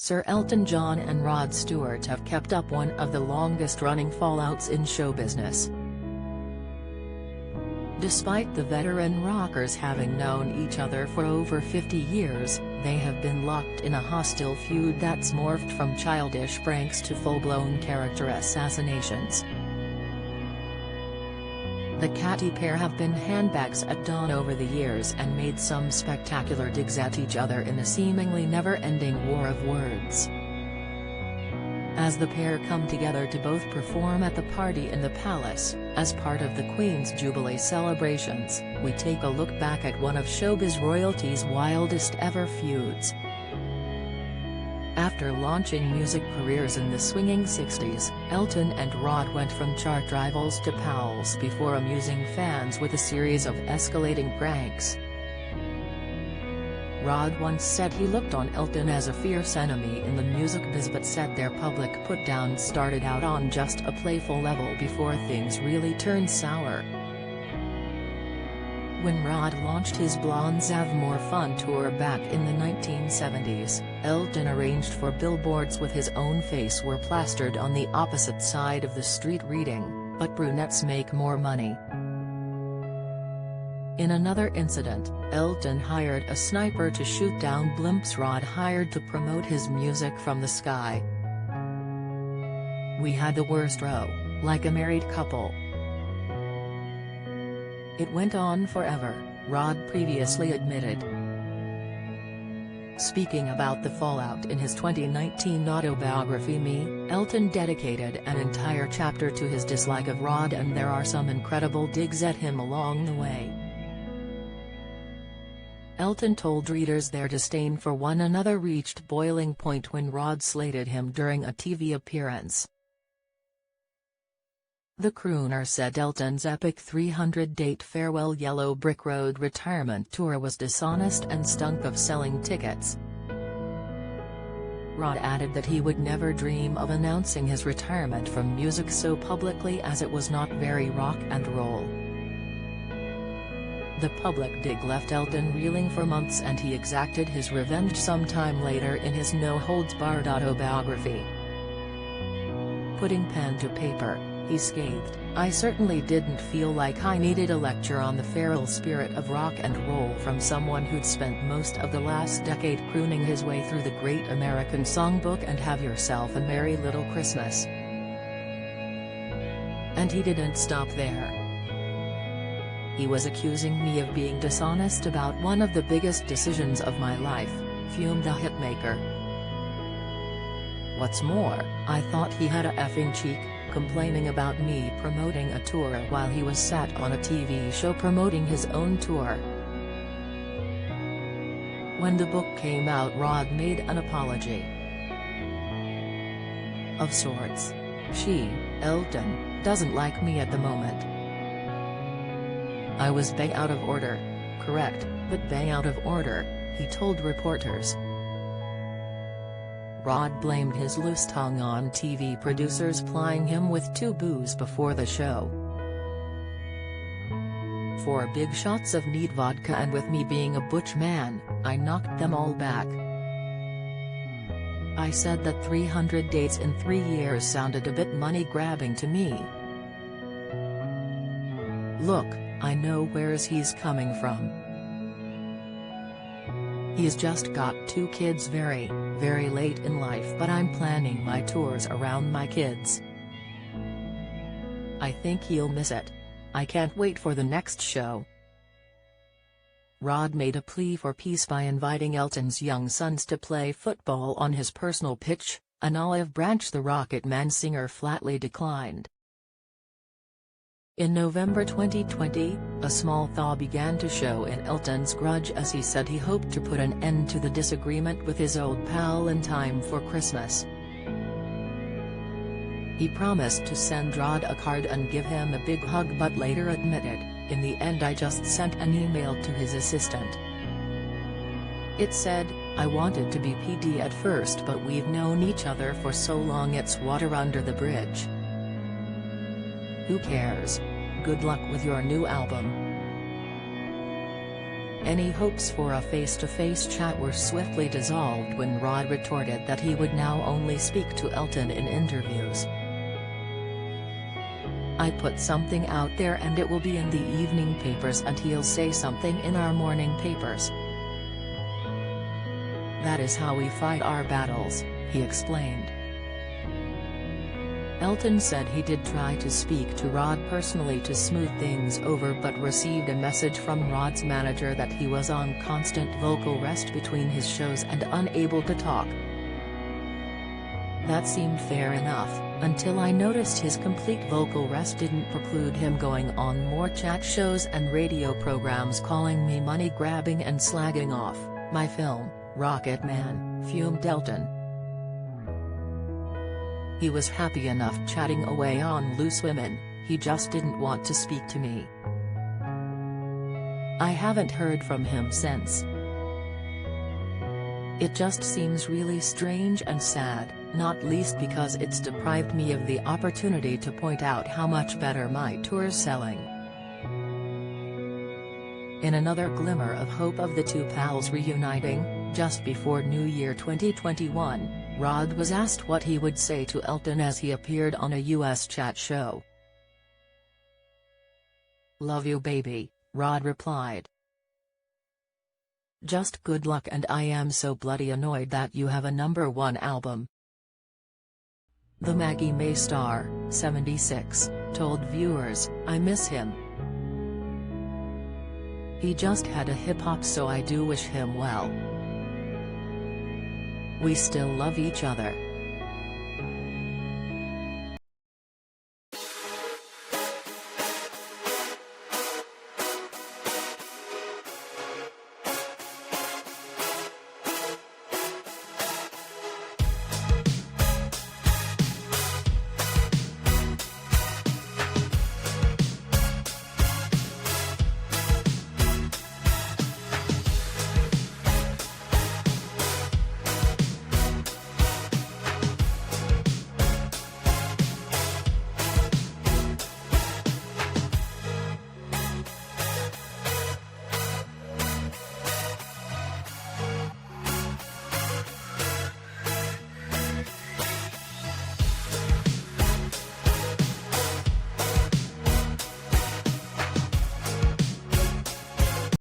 Sir Elton John and Rod Stewart have kept up one of the longest-running fallouts in show business. Despite the veteran rockers having known each other for over 50 years, they have been locked in a hostile feud that's morphed from childish pranks to full-blown character assassinations. The catty pair have been handbags at dawn over the years and made some spectacular digs at each other in a seemingly never-ending war of words. As the pair come together to both perform at the party in the palace, as part of the Queen's Jubilee celebrations, we take a look back at one of showbiz royalty's wildest ever feuds. After launching music careers in the swinging 60s, Elton and Rod went from chart rivals to pals before amusing fans with a series of escalating pranks. Rod once said he looked on Elton as a fierce enemy in the music biz, but said their public put-down started out on just a playful level before things really turned sour. When Rod launched his Blondes Have More Fun tour back in the 1970s, Elton arranged for billboards with his own face were plastered on the opposite side of the street reading, "But brunettes make more money." In another incident, Elton hired a sniper to shoot down blimps Rod hired to promote his music from the sky. "We had the worst row, like a married couple. It went on forever," Rod previously admitted. Speaking about the fallout in his 2019 autobiography Me, Elton dedicated an entire chapter to his dislike of Rod, and there are some incredible digs at him along the way. Elton told readers their disdain for one another reached boiling point when Rod slated him during a TV appearance. The crooner said Elton's epic 300-date farewell Yellow Brick Road retirement tour was dishonest and stunk of selling tickets. Rod added that he would never dream of announcing his retirement from music so publicly, as it was not very rock and roll. The public dig left Elton reeling for months, and he exacted his revenge sometime later in his no-holds-barred autobiography. Putting pen to paper, he scathed, "I certainly didn't feel like I needed a lecture on the feral spirit of rock and roll from someone who'd spent most of the last decade crooning his way through the great American songbook and Have Yourself a Merry Little Christmas." And he didn't stop there. "He was accusing me of being dishonest about one of the biggest decisions of my life," fumed the hitmaker. "What's more, I thought he had a effing cheek, complaining about me promoting a tour while he was sat on a TV show promoting his own tour." When the book came out, Rod made an apology. "Of sorts. She, Elton, doesn't like me at the moment. I was bang out of order, correct, but bang out of order," he told reporters. Rod blamed his loose tongue on TV producers plying him with 2 boos before the show. "4 big shots of neat vodka, and with me being a butch man, I knocked them all back. I said that 300 dates in 3 years sounded a bit money-grabbing to me. Look, I know where's he's coming from. He's just got 2 kids very, very late in life, but I'm planning my tours around my kids. I think he'll miss it. I can't wait for the next show." Rod made a plea for peace by inviting Elton's young sons to play football on his personal pitch, an olive branch the Rocket Man singer flatly declined. In November 2020, a small thaw began to show in Elton's grudge, as he said he hoped to put an end to the disagreement with his old pal in time for Christmas. He promised to send Rod a card and give him a big hug, but later admitted, "In the end I just sent an email to his assistant. It said, I wanted to be PD at first, but we've known each other for so long it's water under the bridge. Who cares? Good luck with your new album." Any hopes for a face-to-face chat were swiftly dissolved when Rod retorted that he would now only speak to Elton in interviews. "I put something out there and it will be in the evening papers and he'll say something in our morning papers. That is how we fight our battles," he explained. Elton said he did try to speak to Rod personally to smooth things over but received a message from Rod's manager that he was on constant vocal rest between his shows and unable to talk. That seemed fair enough, until I noticed his complete vocal rest didn't preclude him going on more chat shows and radio programs calling me money-grabbing and slagging off my film, Rocket Man, fumed Elton. He was happy enough chatting away on Loose Women, he just didn't want to speak to me. I haven't heard from him since. It just seems really strange and sad, not least because it's deprived me of the opportunity to point out how much better my tour's selling. In another glimmer of hope of the two pals reuniting, just before New Year 2021, Rod was asked what he would say to Elton as he appeared on a US chat show. "Love you baby," Rod replied. "Just good luck and I am so bloody annoyed that you have a #1 album." The Maggie May star, 76, told viewers, "I miss him. He just had a hip-hop so I do wish him well. We still love each other."